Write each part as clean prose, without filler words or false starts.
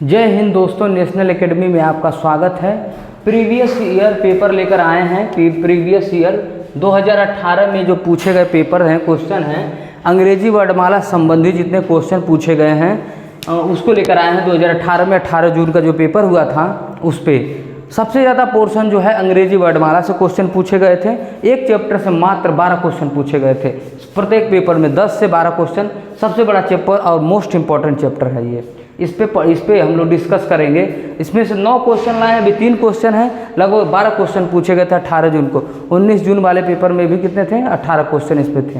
जय हिंद दोस्तों, national academy में आपका स्वागत है। प्रीवियस ईयर पेपर लेकर आए हैं कि प्रीवियस ईयर 2018 में जो पूछे गए पेपर हैं, क्वेश्चन हैं, अंग्रेजी वर्णमाला संबंधी जितने क्वेश्चन पूछे गए हैं उसको लेकर आए हैं। 2018 में 18 जून का जो पेपर हुआ था उस पर सबसे ज़्यादा पोर्शन जो है अंग्रेजी वर्णमाला से क्वेश्चन पूछे गए थे। एक चैप्टर से मात्र 12 क्वेश्चन पूछे गए थे। प्रत्येक पेपर में 10 से 12 क्वेश्चन, सबसे बड़ा चैप्टर और मोस्ट इंपॉर्टेंट चैप्टर है ये। इस पे हम लोग डिस्कस करेंगे। इसमें से 9 क्वेश्चन लाए हैं, अभी 3 क्वेश्चन हैं, लगभग 12 क्वेश्चन पूछे गए थे 18 जून को। 19 जून वाले पेपर में भी कितने थे? 18 क्वेश्चन इस पे थे।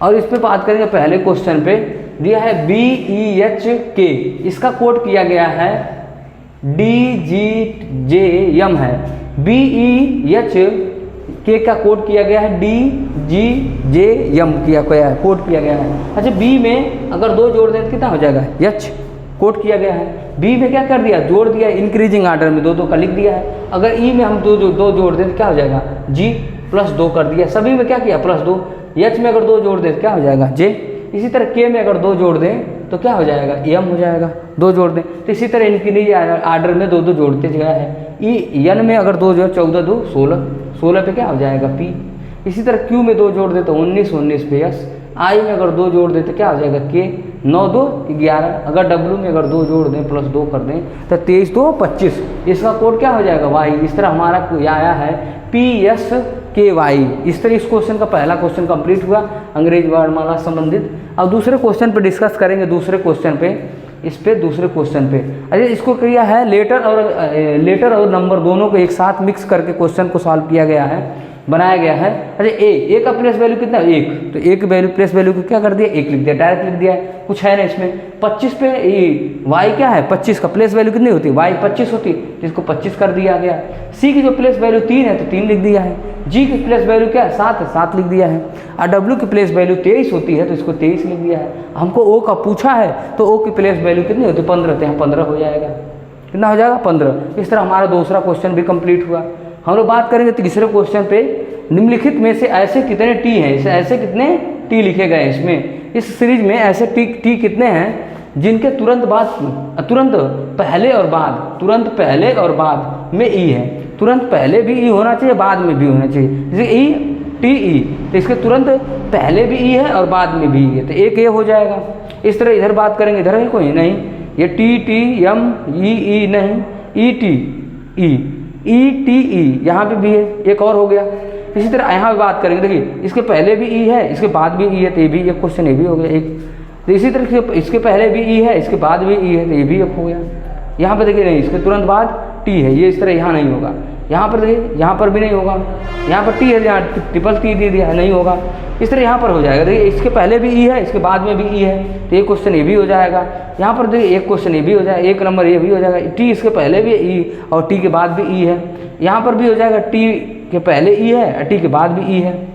और इस पे बात करेंगे पहले क्वेश्चन पे दिया है BEHK, इसका कोड किया गया है DGJM है। BEHK का कोड किया गया है DGJM किया गया है, कोड किया गया है। अच्छा, बी में अगर 2 जोड़ दें तो कितना हो जाएगा? H कोड किया गया है। बी में क्या कर दिया? जोड़ दिया, इंक्रीजिंग आर्डर में 2-2 का लिख दिया है। अगर ई में हम 2 जोड़ दें तो क्या हो जाएगा? G +2 कर दिया। सभी में क्या किया? +2। H में अगर 2 जोड़ दें तो क्या हो जाएगा? J। इसी तरह K में अगर 2 जोड़ दें तो क्या हो जाएगा? M हो जाएगा। 2 जोड़ दें तो इसी तरह इंक्रीज आर्डर में 2-2 जोड़ते गया है। N में अगर 2 जोड़ 14 2 16, 16 पे क्या हो जाएगा? P। इसी तरह Q में 2 जोड़ दे तो 19, 19 पे S। I में अगर 2 जोड़ दें तो क्या हो जाएगा? K। 9 2 11। अगर W में अगर 2 जोड़ दें +2 कर दें तो 23 2 25। इसका कोड क्या हो जाएगा? Y। इस तरह हमारा आया है PSKY। इस तरह इस क्वेश्चन का पहला क्वेश्चन कंप्लीट हुआ अंग्रेजी वर्णमाला संबंधित। अब दूसरे क्वेश्चन पे डिस्कस करेंगे। दूसरे क्वेश्चन पे दूसरे क्वेश्चन पे अरे इसको किया है लेटर और नंबर दोनों को एक साथ मिक्स करके क्वेश्चन को सॉल्व किया गया है, बनाया गया है। अच्छा, ए का प्लेस वैल्यू कितना है? 1। तो ए की वैल्यू प्लेस वैल्यू को क्या कर दिया? 1 लिख दिया, डायरेक्ट लिख दिया है, कुछ है ना इसमें। 25 पे वाई क्या है? 25 का प्लेस वैल्यू कितनी होती है? वाई 25 होती है, जिसको 25 कर दिया गया। सी की जो प्लेस वैल्यू 3 है तो 3 लिख दिया है। जी की प्लेस वैल्यू क्या है? 7 है, 7 लिख दिया है। और डब्ल्यू की प्लेस वैल्यू 23 होती है तो इसको 23 लिख दिया है। हमको ओ का पूछा है तो ओ की प्लेस वैल्यू कितनी होती है? 15। तो यहाँ 15 हो जाएगा। कितना हो जाएगा? 15। इस तरह हमारा दूसरा क्वेश्चन भी कंप्लीट हुआ। हम लोग बात करेंगे तीसरे क्वेश्चन पे, निम्नलिखित में से ऐसे कितने टी हैं? ऐसे कितने टी लिखे गए हैं इसमें? इस सीरीज में ऐसे टी कितने हैं जिनके तुरंत पहले और बाद में ई है? तुरंत पहले भी ई होना चाहिए, बाद में भी होना चाहिए। जैसे ई टी ई, तो इसके तुरंत पहले भी ई है और बाद में भी ई है, तो एक ये हो जाएगा। इस तरह इधर बात करेंगे, इधर है कोई नहीं, ये टी एम ई नहीं, ई टी ई यहाँ पे भी है, एक और हो गया। इसी तरह यहाँ बात करेंगे, देखिए इसके पहले भी ई है, इसके बाद भी ई है, तो ये भी एक क्वेश्चन ये भी हो गया एक। तो इसी तरह इसके पहले भी ई है, इसके बाद भी ई है, तो ये भी एक हो गया। यहाँ पर देखिए नहीं, इसके तुरंत बाद टी है, ये इस तरह यहाँ नहीं होगा। यहाँ पर देखिए, यहाँ पर भी नहीं होगा। यहाँ पर टी है, यहाँ ट्रिपल टी दे दिया है, नहीं होगा। इस तरह यहाँ पर हो जाएगा। देखिए इसके पहले भी ई है, इसके बाद में भी ई है, तो एक क्वेश्चन ये भी हो जाएगा। यहाँ पर देखिए एक क्वेश्चन ये भी हो जाएगा, 1 नंबर ये भी हो जाएगा। टी इसके पहले भी ई और टी के बाद भी ई है। यहाँ पर भी हो जाएगा, टी के पहले ई है और टी के बाद भी ई है।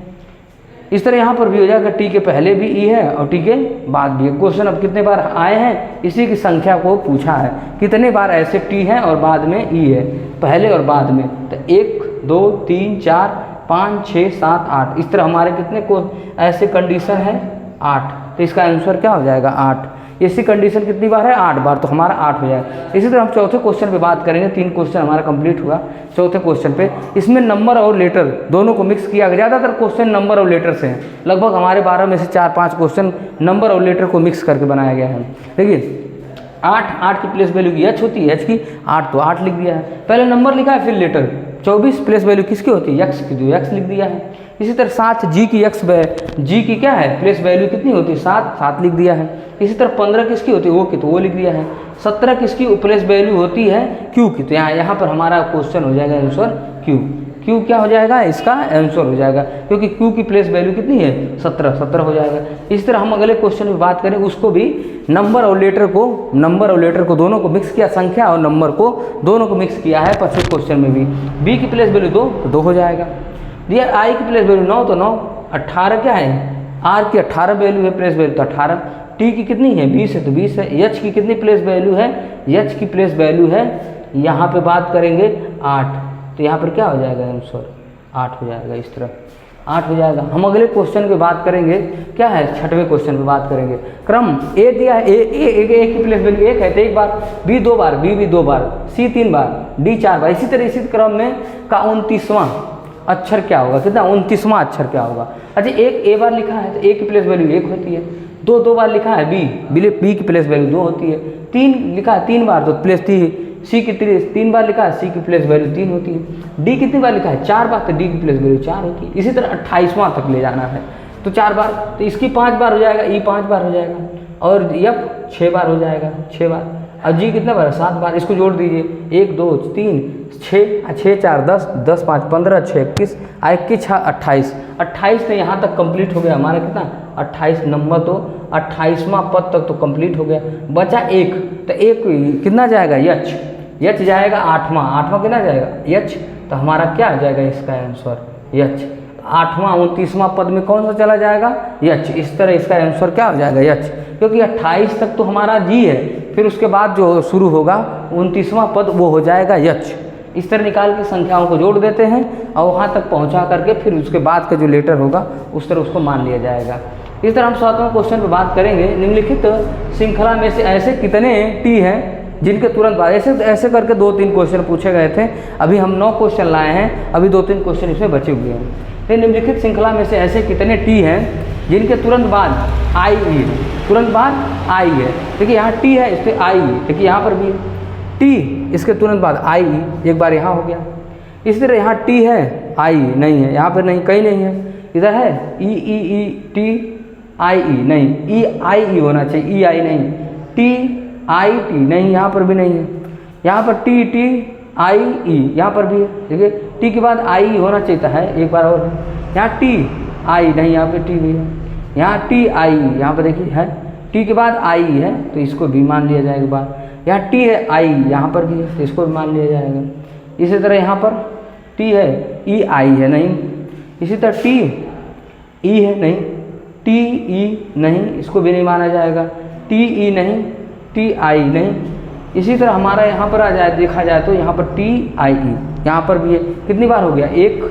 इस तरह यहाँ पर भी हो जाएगा, टी के पहले भी ई है और टी के बाद भी। क्वेश्चन अब कितने बार आए हैं इसी की संख्या को पूछा है, कितने बार ऐसे टी है और बाद में ई है, पहले और बाद में। तो 1 2 3 4 5 6 7 8, इस तरह हमारे कितने को ऐसे कंडीशन है? 8। तो इसका आंसर क्या हो जाएगा? 8। ऐसी कंडीशन कितनी बार है? 8 बार, तो हमारा 8 हो जाएगा। इसी तरह हम चौथे क्वेश्चन पे बात करेंगे। 3 क्वेश्चन हमारा कंप्लीट हुआ। चौथे क्वेश्चन पे इसमें नंबर और लेटर दोनों को मिक्स किया गया। ज़्यादातर क्वेश्चन नंबर और लेटर से हैं, लगभग हमारे 12 में से 4-5 क्वेश्चन नंबर और लेटर को मिक्स करके बनाया गया है। देखिए 8 की प्लेस वैल्यू की एच होती है, एच की 8 तो 8 लिख दिया है। पहले नंबर लिखा है, फिर लेटर। 24 प्लेस वैल्यू किसकी होती है? एक्स की, तो एक्स लिख दिया है। इसी तरह 7 जी की जी की क्या है? प्लेस वैल्यू कितनी होती है? 7 लिख दिया है। इसी तरह 15 किसकी होती है? ओ की, तो वो लिख दिया है। 17 किसकी प्लेस वैल्यू होती है? क्यू की, तो यहाँ पर हमारा क्वेश्चन हो जाएगा आंसर क्यू क्या हो जाएगा? इसका आंसर हो जाएगा, क्योंकि क्यू की प्लेस वैल्यू कितनी है? 17 हो जाएगा। इस तरह हम अगले क्वेश्चन में बात करें, उसको भी नंबर और लेटर को दोनों को मिक्स किया, संख्या और नंबर को दोनों को मिक्स किया है। 25 क्वेश्चन में भी बी की प्लेस वैल्यू 2 तो 2 हो जाएगा। दिया आई की प्लेस वैल्यू 9 तो 9। 18 क्या है? आर की 18 वैल्यू है, प्लेस वैल्यू तो 18। टी की कितनी है? 20 है, तो 20 है। एच की कितनी प्लेस वैल्यू है? एच की प्लेस वैल्यू है, यहाँ पे बात करेंगे 8, तो यहाँ पर क्या हो जाएगा आंसर? 8 हो जाएगा। इस तरह 8 हो जाएगा। हम अगले क्वेश्चन पे बात करेंगे, क्या है 6वें क्वेश्चन पे बात करेंगे। क्रम ए दिया है, ए की प्लेस वैल्यू 1 है तो 1 बार, बी 2 बार, बी 2 बार, सी 3 बार, डी 4 बार। इसी तरह इसी क्रम में का 29वां अक्षर क्या होगा, कितना 29वां अक्षर क्या होगा। अच्छा एक ए बार लिखा है तो ए की प्लेस वैल्यू 1 होती है, 2 बार लिखा है बी की प्लेस वैल्यू 2 होती है, 3 लिखा है 3 बार तो प्लेस 3, सी की 3 बार लिखा है सी की प्लेस वैल्यू 3 होती है, डी कितनी बार लिखा है 4 बार तो डी की प्लेस वैल्यू 4 होती है। इसी तरह 28वां तक ले जाना है तो 4 बार, तो इसकी 5 बार हो जाएगा, ई 5 बार हो जाएगा, और एफ 6 बार हो जाएगा, 6 बार, और जी कितना बार 7 बार। इसको जोड़ दीजिए 1 2 3 6 6 4 10 10 5 15 6 21 21 6 28, 28 तो यहाँ तक कंप्लीट हो गया हमारा, कितना 28 नंबर, तो 28वां पद तक तो कंप्लीट हो गया। बचा 1, तो 1 कितना जाएगा यच जाएगा 8वां कितना जाएगा यच, तो हमारा क्या आ जाएगा इसका आंसर यच। 8वां 29वां पद में कौन सा चला जाएगा यच। इस तरह इसका आंसर क्या हो जाएगा यच, क्योंकि 28 तक तो हमारा जी है, फिर उसके बाद जो शुरू होगा 29वां पद वो हो जाएगा यच। इस तरह निकाल के संख्याओं को जोड़ देते हैं और वहाँ तक पहुँचा करके फिर उसके बाद का जो लेटर होगा उस तरह उसको मान लिया जाएगा। इस तरह हम 7वें क्वेश्चन पर बात करेंगे। निम्नलिखित श्रृंखला में से ऐसे कितने टी हैं जिनके तुरंत बाद, ऐसे करके 2-3 क्वेश्चन पूछे गए थे। अभी हम 9 क्वेश्चन लाए हैं, अभी 2-3 क्वेश्चन इसमें बचे हुए हैं। तो निम्नलिखित श्रृंखला में से ऐसे कितने टी हैं जिनके तुरंत बाद आई ई, तुरंत बाद आई है। देखिए यहाँ टी है, इस पर आई, देखिए यहाँ पर भी टी, इसके तुरंत बाद आई, एक बार यहाँ हो गया। इसी तरह यहाँ टी है, आई नहीं है, यहाँ पर नहीं, कहीं नहीं है। इधर है ई टी आई ई, नहीं ई आई ई होना चाहिए, ई आई नहीं, टी आई टी नहीं, यहाँ पर भी नहीं है। यहाँ पर टी टी आई ई, यहाँ पर भी है, देखिए टी के बाद आई होना चाहिए है, एक बार और। यहाँ टी आई नहीं, यहाँ पे टी भी है। यहाँ टी आई, यहाँ पर देखिए है, टी के बाद आई है तो इसको भी मान लिया जाएगा बार। यहाँ टी है आई, यहाँ पर भी है तो इसको भी मान लिया जाएगा। इसी तरह यहाँ पर टी है, ई आई है नहीं, इसी तरह टी ई है नहीं, टी ई नहीं, इसको भी नहीं माना जाएगा। टी ई नहीं, टी आई नहीं। इसी तरह हमारा यहाँ पर आ जाए, देखा जाए तो यहाँ पर टी आई ई, यहाँ पर भी है। कितनी बार हो गया 1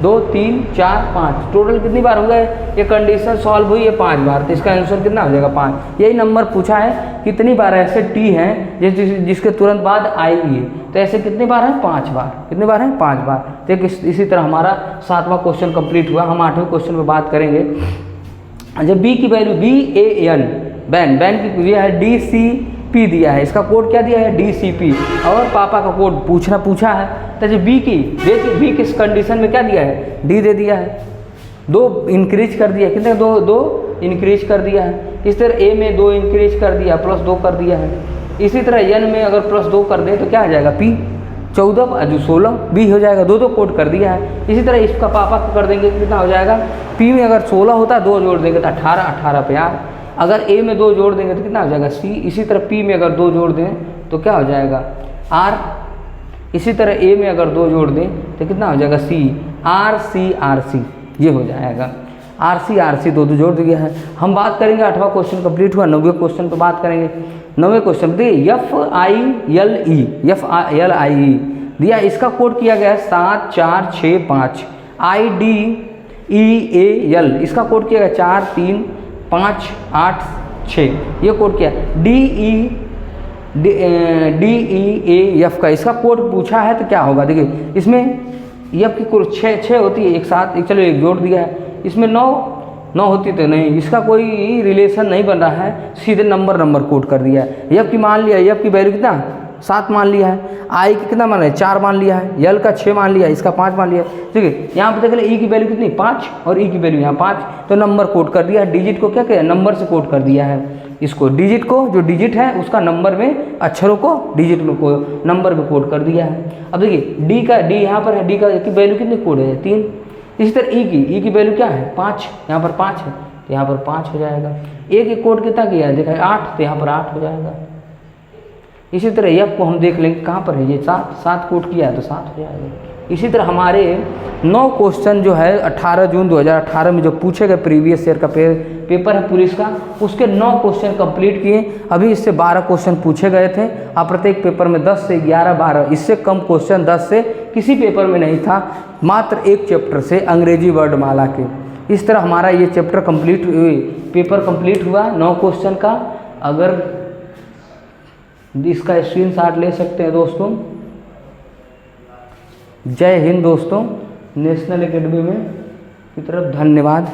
2 3 4 5, टोटल कितनी बार हो गए, ये कंडीशन सॉल्व हुई है 5 बार, तो इसका आंसर कितना हो जाएगा 5। यही नंबर पूछा है कितनी बार ऐसे टी हैं जिसके तुरंत बाद आई है, तो ऐसे कितनी बार है 5 बार। कितनी बार है 5 बार। तो इसी तरह हमारा 7वां क्वेश्चन कंप्लीट हुआ। हम 8वें क्वेश्चन पर बात करेंगे। जब बी की वैल्यू BAN, बैन की दिया है DCP दिया है, इसका कोड क्या दिया है DCP, और पापा का कोड पूछा है। तो जब बी किस कंडीशन में क्या दिया है D दे दिया है, 2 इंक्रीज कर दिया, कितने 2 इंक्रीज कर दिया है। इस तरह A में 2 इंक्रीज कर दिया, +2 कर दिया है। इसी तरह N में अगर +2 कर दे तो क्या आ जाएगा P 14 जो 16 B हो जाएगा, 2 कोड कर दिया है। इसी तरह इसका पापा को कर देंगे कितना हो जाएगा, P में अगर 16 होता है 2 जोड़ देंगे तो 18 पे R, अगर A में 2 जोड़ देंगे तो कितना हो जाएगा C। इसी तरह P में अगर 2 जोड़ दें तो क्या हो जाएगा R। इसी तरह A में अगर 2 जोड़ दें तो कितना हो जाएगा C, RC ये हो जाएगा। RC 2 जोड़ दिया है। हम बात करेंगे 8वां क्वेश्चन कंप्लीट हुआ। 9वें क्वेश्चन पर बात करेंगे। 9वें क्वेश्चन देखिए FILE दिया, इसका कोड किया गया 7 4 6 5। IDEAL इसका कोड किया गया 4 3 5 8 6, ये कोड किया। DEAF का इसका कोड पूछा है तो क्या होगा, देखिए इसमें एफ की कुल 6 होती है एक साथ, चलो एक जोड़ दिया है। इसमें 9 होती तो नहीं, इसका कोई रिलेशन नहीं बन रहा है, सीधे नंबर कोड कर दिया है। एफ की मान लिया, एफ की वैल्यू कितना 7 मान लिया है। आई की कितना मान लिया 4 मान लिया है। यल का 6 मान लिया, इसका 5 मान लिया। ठीक है, यहाँ पे देख ले ई की वैल्यू कितनी 5 और ई की वैल्यू यहाँ 5, तो नंबर कोड कर दिया। डिजिट को क्या किया, नंबर से कोड कर दिया है। इसको डिजिट को, जो डिजिट है उसका नंबर में, अक्षरों को डिजिट को नंबर में कोड कर दिया है। अब देखिए डी यहाँ पर है, डी का वैल्यू कितनी कोड है 3। इसी तरह ई की वैल्यू क्या है 5, यहाँ पर 5 है तो यहाँ पर 5 हो जाएगा। ए की कोड कितना किया है देखा 8, तो यहाँ पर 8 हो जाएगा। इसी तरह एफ को हम देख लेंगे कहाँ पर है, ये 7 कोड किया है तो 7 हो जाएगा। इसी तरह हमारे 9 क्वेश्चन जो है 18 जून 2018 में जो पूछे गए प्रीवियस ईयर का पेपर है पुलिस का, उसके 9 क्वेश्चन कंप्लीट किए। अभी इससे 12 क्वेश्चन पूछे गए थे। अब प्रत्येक पेपर में 10 से 11 12, इससे कम क्वेश्चन 10 से किसी पेपर में नहीं था, मात्र एक चैप्टर से अंग्रेजी वर्णमाला के। इस तरह हमारा ये चैप्टर कंप्लीट पेपर कंप्लीट हुआ 9 क्वेश्चन का। अगर इसका स्क्रीनशॉट ले सकते हैं दोस्तों। जय हिंद दोस्तों। नेशनल एकेडमी में की तरफ धन्यवाद।